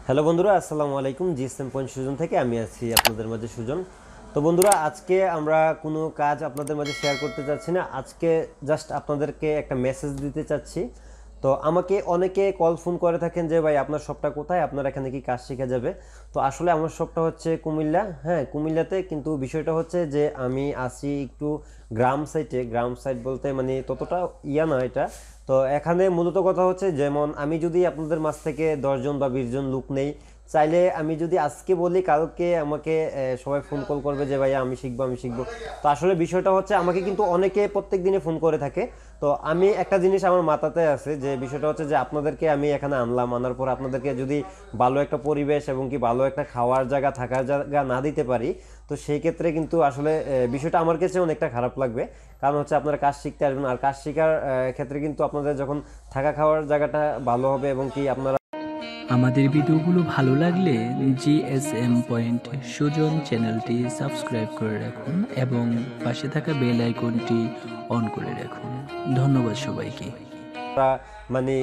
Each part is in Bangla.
হ্যালো বন্ধুরা, আসসালামু আলাইকুম। জিএসএম পয়েন্ট সুজন থেকে আমি আছি আপনাদের মাঝে সুজন। তো বন্ধুরা, আজকে আমরা কোনো কাজ আপনাদের মাঝে শেয়ার করতে চাচ্ছি না। আজকে জাস্ট আপনাদেরকে একটা মেসেজ দিতে চাচ্ছি। তো আমাকে অনেকে কল ফোন করে থাকেন যে ভাই আপনার শপটা কোথায়, আপনার এখানে কি কাজ শেখা যাবে। তো আসলে আমার শপটা হচ্ছে কুমিল্লা, হ্যাঁ কুমিল্লাতে, কিন্তু বিষয়টা হচ্ছে যে আমি আছি একটু গ্রাম সাইডে। গ্রাম সাইড বলতে মানে ততটা ইয়া না এটা। তো এখানে মূলত কথা হচ্ছে, যেমন আমি যদি আপনাদের মাঝ থেকে 10 জন বা 20 জন লোক নেই, চাইলে আমি যদি আজকে বলি কালকে আমাকে সবাই ফোন কল করবে যে ভাইয়া আমি শিখবো আমি শিখবো। তো আসলে বিষয়টা হচ্ছে আমাকে কিন্তু অনেকে প্রত্যেক দিনে ফোন করে থাকে। তো আমি একটা জিনিস আমার মাথাতে আছে, যে বিষয়টা হচ্ছে যে আপনাদেরকে আমি এখানে আনলাম, আনার পর আপনাদেরকে যদি ভালো একটা পরিবেশ এবং কি ভালো একটা খাওয়ার জায়গা থাকার জায়গা না দিতে পারি, তো সেই ক্ষেত্রে কিন্তু আসলে বিষয়টা আমার কাছে অনেকটা খারাপ লাগবে। কারণ হচ্ছে আপনারা কাজ শিখতে আসবেন, আর কাজ শেখার ক্ষেত্রে কিন্তু আপনাদের যখন থাকা খাওয়ার জায়গাটা ভালো হবে এবং কি আপনারা আমাদের ভিডিওগুলো ভালো লাগলে জিএসএম পয়েন্ট সুজন চ্যানেলটি সাবস্ক্রাইব করে রাখুন এবং পাশে থাকা বেল আইকনটি অন করে রাখুন। ধন্যবাদ সবাইকে। মানে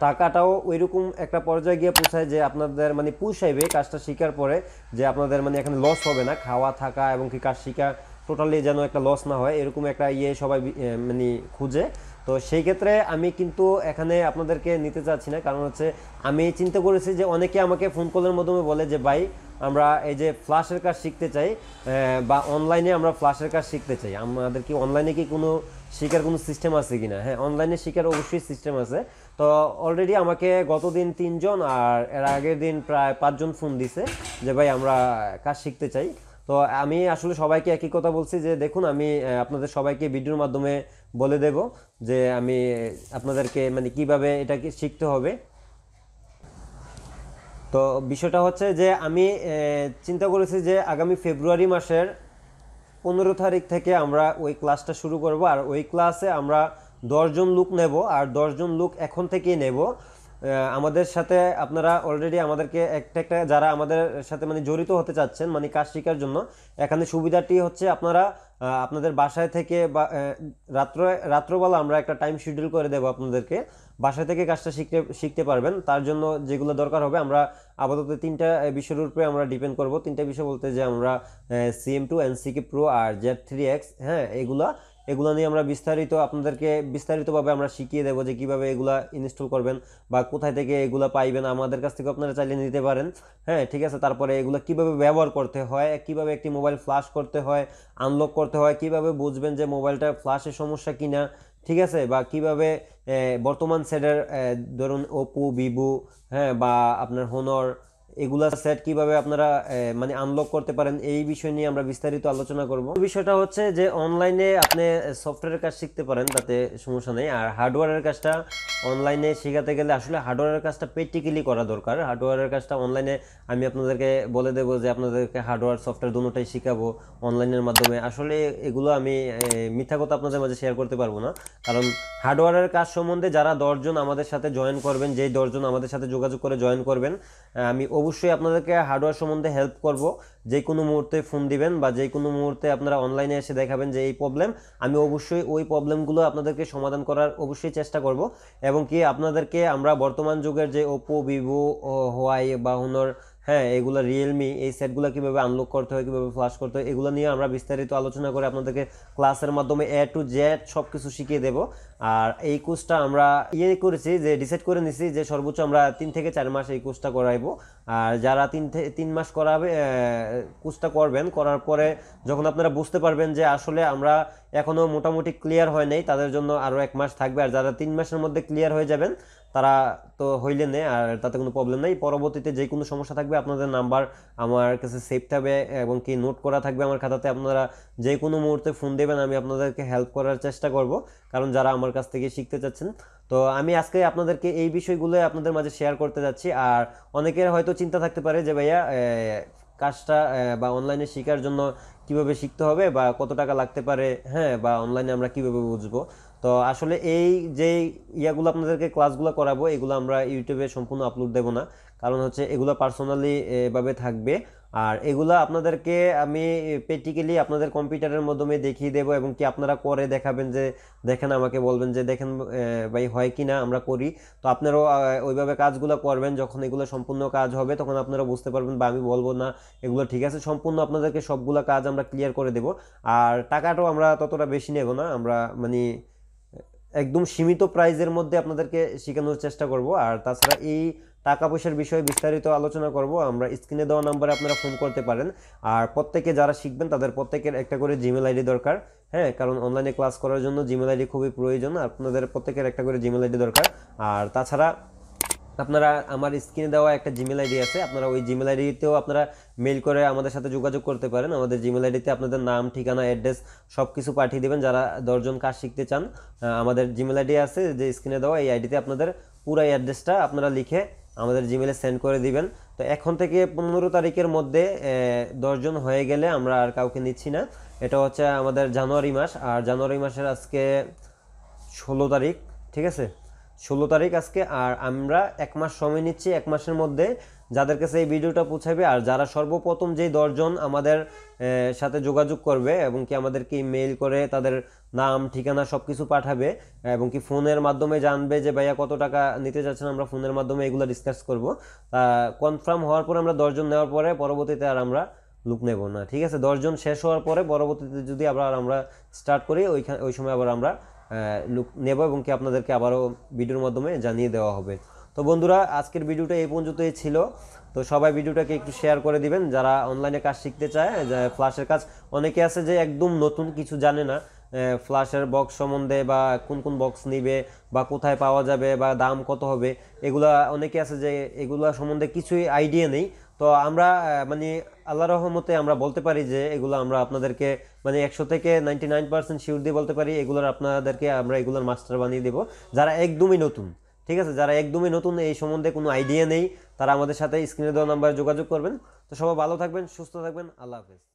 টাকাটাও ওইরকম একটা পর্যায়ে গিয়ে পৌঁছায় যে আপনাদের মানে পুষাইবে কাজটা শেখার পরে, যে আপনাদের মানে এখানে লস হবে না, খাওয়া থাকা এবং কি কাজ শেখা টোটালি যেন একটা লস না হয়, এরকম একটা সবাই মানে খুঁজে। তো সেই ক্ষেত্রে আমি কিন্তু এখানে আপনাদেরকে নিতে চাচ্ছি না। কারণ হচ্ছে আমি চিন্তা করেছি যে অনেকে আমাকে ফোন কলের মাধ্যমে বলে যে ভাই আমরা এই যে ফ্ল্যাশের কাজ শিখতে চাই, বা অনলাইনে আমরা ফ্ল্যাশের কাজ শিখতে চাই, আমাদের কি অনলাইনে কি কোনো শেখার কোনো সিস্টেম আছে কিনা। হ্যাঁ, অনলাইনে শেখার অবশ্যই সিস্টেম আছে। তো অলরেডি আমাকে গতদিন 3 জন আর এর আগের দিন প্রায় 5 জন ফোন দিছে যে ভাই আমরা কাজ শিখতে চাই। তো আমি আসলে সবাইকে একই কথা বলছি যে দেখুন, আমি আপনাদের সবাইকে ভিডিওর মাধ্যমে বলে দেব যে আমি আপনাদেরকে মানে কিভাবে এটাকে শিখতে হবে। তো বিষয়টা হচ্ছে যে আমি চিন্তা করেছি যে আগামী ফেব্রুয়ারি মাসের 15 তারিখ থেকে আমরা ওই ক্লাসটা শুরু করব। আর ওই ক্লাসে আমরা 10 জন লোক নেব, আর 10 জন লোক এখন থেকেই নেব। আমাদের সাথে আপনারা অলরেডি আমাদেরকে একটা একটা যারা আমাদের সাথে মানে জড়িত হতে চাচ্ছেন মানে কাজ শেখার জন্য, এখানে সুবিধাটি হচ্ছে আপনারা আপনাদের বাসায় থেকে বা রাত্রবেলা আমরা একটা টাইম শিডিউল করে দেবো আপনাদেরকে, বাসা থেকে কাজটা শিখতে শিখতে পারবেন। তার জন্য যেগুলো দরকার হবে আমরা আপাতত 3টা বিষয়ের উপরে আমরা ডিপেন্ড করব। 3টা বিষয় বলতে যে আমরা CM2 NCK Pro আর Z3X, হ্যাঁ এগুলা এগুলো নিয়ে আমরা আপনাদেরকে বিস্তারিতভাবে আমরা শিখিয়ে দেবো যে কিভাবে এগুলা ইনস্টল করবেন বা কোথায় থেকে এগুলা পাইবেন। আমাদের কাছ থেকে আপনারা চাইলে নিতে পারেন, হ্যাঁ ঠিক আছে। তারপরে এগুলো কিভাবে ব্যবহার করতে হয়, কিভাবে একটি মোবাইল ফ্ল্যাশ করতে হয়, আনলক করতে হয়, কিভাবে বুঝবেন যে মোবাইলটা ফ্ল্যাশের সমস্যা কিনা, ঠিক আছে, বা কিভাবে বর্তমান সেটের ধরুন ওপো ভিভো, হ্যাঁ বা আপনার হোনর, এগুলা সেট কিভাবে আপনারা মানে আনলক করতে পারেন, এই বিষয় নিয়ে আমরা বিস্তারিত আলোচনা করব। বিষয়টা হচ্ছে যে অনলাইনে আপনি সফটওয়্যারের কাজ শিখতে পারেন, তাতে সমস্যা নেই। আর হার্ডওয়্যারের কাজটা অনলাইনে শেখাতে গেলে আসলে হার্ডওয়্যারের কাজটা প্র্যাকটিক্যালি করা দরকার। হার্ডওয়্যারের কাজটা অনলাইনে আমি আপনাদেরকে বলে দেবো যে আপনাদেরকে হার্ডওয়্যার সফটওয়্যার দুটোটাই শেখাবো অনলাইনের মাধ্যমে। আসলে এগুলো আমি মিথ্যা কথা আপনাদের মাঝে শেয়ার করতে পারবো না। কারণ হার্ডওয়্যারের কাজ সম্বন্ধে যারা 10 জন আমাদের সাথে জয়েন করবেন, যেই 10 জন আমাদের সাথে যোগাযোগ করে জয়েন করবেন, আমি অবশ্যই আপনাদেরকে হার্ডওয়্যার সম্বন্ধে হেল্প করব। যে কোনো মুহূর্তে ফোন দিবেন বা যে কোনো মুহূর্তে আপনারা অনলাইনে এসে দেখাবেন যে এই প্রবলেম, আমি অবশ্যই ওই প্রবলেমগুলো আপনাদেরকে সমাধান করার অবশ্যই চেষ্টা করব। এবং কি আপনাদেরকে আমরা বর্তমান যুগের যে ওপো ভিভো হোয়াই বা হুনর, হ্যাঁ এগুলো রিয়েলমি, এই সেটগুলো কীভাবে আনলক করতে হয়, কীভাবে ফ্লাশ করতে হয়, এগুলো নিয়ে আমরা বিস্তারিত আলোচনা করে আপনাদেরকে ক্লাসের মাধ্যমে A to Z সব কিছু শিখিয়ে দেব। আর এই কোর্সটা আমরা করেছি যে ডিসাইড করে নিছি যে সর্বোচ্চ আমরা 3 থেকে 4 মাস এই কোর্সটা করাইবো। আর যারা 3 মাস করাবে কোর্সটা করবেন, করার পরে যখন আপনারা বুঝতে পারবেন যে আসলে আমরা এখনও মোটামুটি ক্লিয়ার হয় নাই, তাদের জন্য আরও 1 মাস থাকবে। আর যারা 3 মাসের মধ্যে ক্লিয়ার হয়ে যাবেন তারা তো হইলে নেই, আর তাতে কোনো প্রবলেম নেই। পরবর্তীতে যে কোনো সমস্যা থাকবে আপনাদের নাম্বার আমার কাছে সেভ থাকবে এবং কি নোট করা থাকবে আমার খাতাতে, আপনারা যে কোনো মুহূর্তে ফোন দেবেন, আমি আপনাদেরকে হেল্প করার চেষ্টা করব, কারণ যারা আমার কাছ থেকে শিখতে চাচ্ছেন। তো আমি আজকে আপনাদেরকে এই বিষয়গুলো আপনাদের মাঝে শেয়ার করতে যাচ্ছি। আর অনেকের হয়তো চিন্তা থাকতে পারে যে ভাইয়া কাজটা বা অনলাইনে শেখার জন্য কিভাবে শিখতে হবে বা কত টাকা লাগতে পারে, হ্যাঁ বা অনলাইনে আমরা কিভাবে বুঝবো। তো আসলে এই যে ইয়াগুলো আপনাদেরকে ক্লাসগুলো করাবো, এগুলো আমরা ইউটিউবে সম্পূর্ণ আপলোড দেবো না। কারণ হচ্ছে এগুলো পার্সোনালি ভাবে থাকবে। আর এগুলা আপনাদেরকে আমি প্র্যাকটিক্যালি আপনাদের কম্পিউটারের মাধ্যমে দেখিয়ে দেবো, এবং কি আপনারা করে দেখাবেন, যে দেখেন আমাকে বলবেন যে দেখেন ভাই হয় কি না আমরা করি। তো আপনারাও ওইভাবে কাজগুলো করবেন। যখন এগুলো সম্পূর্ণ কাজ হবে তখন আপনারা বুঝতে পারবেন, বা আমি বলবো না এগুলো ঠিক আছে, সম্পূর্ণ আপনাদেরকে সবগুলো কাজ আমরা ক্লিয়ার করে দেব। আর টাকাটাও আমরা ততটা বেশি নেব না, আমরা মানে একদম সীমিত প্রাইজের মধ্যে আপনাদেরকে শেখানোর চেষ্টা করব। আর তাছাড়া এই টাকা পয়সার বিষয়ে বিস্তারিত আলোচনা করব আমরা। স্ক্রিনে দেওয়া নাম্বারে আপনারা ফোন করতে পারেন। আর প্রত্যেকে যারা শিখবেন তাদের প্রত্যেকের একটা করে জিমেল আইডি দরকার, হ্যাঁ, কারণ অনলাইনে ক্লাস করার জন্য জিমেল আইডি খুবই প্রয়োজন। আপনাদের প্রত্যেকের একটা করে জিমেল আইডি দরকার। আর তাছাড়া আপনারা আমার স্ক্রিনে দেওয়া একটা জিমেল আইডি আছে, আপনারা ওই জিমেল আইডিতেও আপনারা মেইল করে আমাদের সাথে যোগাযোগ করতে পারেন। আমাদের জিমেল আইডিতে আপনাদের নাম, ঠিকানা, অ্যাড্রেস সব কিছু পাঠিয়ে দেবেন যারা 10 জন কাজ শিখতে চান। আমাদের জিমেল আইডি আছে যে স্ক্রিনে দেওয়া, এই আইডিতে আপনাদের পুরো অ্যাড্রেসটা আপনারা লিখে আমাদের জিমেলে সেন্ড করে দিবেন। তো এখন থেকে 15 তারিখের মধ্যে 10 জন হয়ে গেলে আমরা আর কাউকে নিচ্ছি না। এটা হচ্ছে আমাদের জানুয়ারি মাস, আর জানুয়ারি মাসের আজকে 16 তারিখ, ঠিক আছে, 16 তারিখ আজকে। আর আমরা 1 মাস সময় নিচ্ছি। 1 মাসের মধ্যে যাদের কাছে এই ভিডিওটা পৌঁছাবে, আর যারা সর্বপ্রথম যেই 10 জন আমাদের সাথে যোগাযোগ করবে এবং কি আমাদেরকে মেইল করে তাদের নাম, ঠিকানা সব কিছু পাঠাবে, এবং কি ফোনের মাধ্যমে জানবে যে ভাইয়া কত টাকা নিতে যাচ্ছেন, আমরা ফোনের মাধ্যমে এগুলো ডিসকাস করব। কনফার্ম হওয়ার পরে আমরা 10 জন নেওয়ার পরে পরবর্তীতে আর আমরা লুক নেব না, ঠিক আছে। 10 জন শেষ হওয়ার পরে পরবর্তীতে যদি আবার আমরা স্টার্ট করি, ওই সময় আবার আমরা লুক নেব, এবং কি আপনাদেরকে আবারও ভিডিওর মাধ্যমে জানিয়ে দেওয়া হবে। তো বন্ধুরা, আজকের ভিডিওটা এই পর্যন্তই ছিল। তো সবাই ভিডিওটাকে একটু শেয়ার করে দিবেন যারা অনলাইনে কাজ শিখতে চায়, ফ্ল্যাশের কাজ। অনেকে আছে যে একদম নতুন, কিছু জানে না ফ্ল্যাশের বক্স সম্বন্ধে, বা কোন কোন বক্স নিবে, বা কোথায় পাওয়া যাবে, বা দাম কত হবে, এগুলা অনেকে আছে যে এগুলা সম্বন্ধে কিছুই আইডিয়া নেই। তো আমরা মানে আল্লাহর রহমতে আমরা বলতে পারি যে এগুলো আমরা আপনাদেরকে মানে 100 থেকে 99% শিওর দিয়ে বলতে পারি, এগুলোর আপনাদেরকে আমরা এগুলোর মাস্টার বানিয়ে দেবো। যারা একদমই নতুন, ঠিক আছে, যারা একদমই নতুন, এই সম্বন্ধে কোনো আইডিয়া নেই, তারা আমাদের সাথে স্ক্রিনে দেওয়া নাম্বারে যোগাযোগ করবেন। তো সবাই ভালো থাকবেন, সুস্থ থাকবেন, আল্লাহ হাফেজ।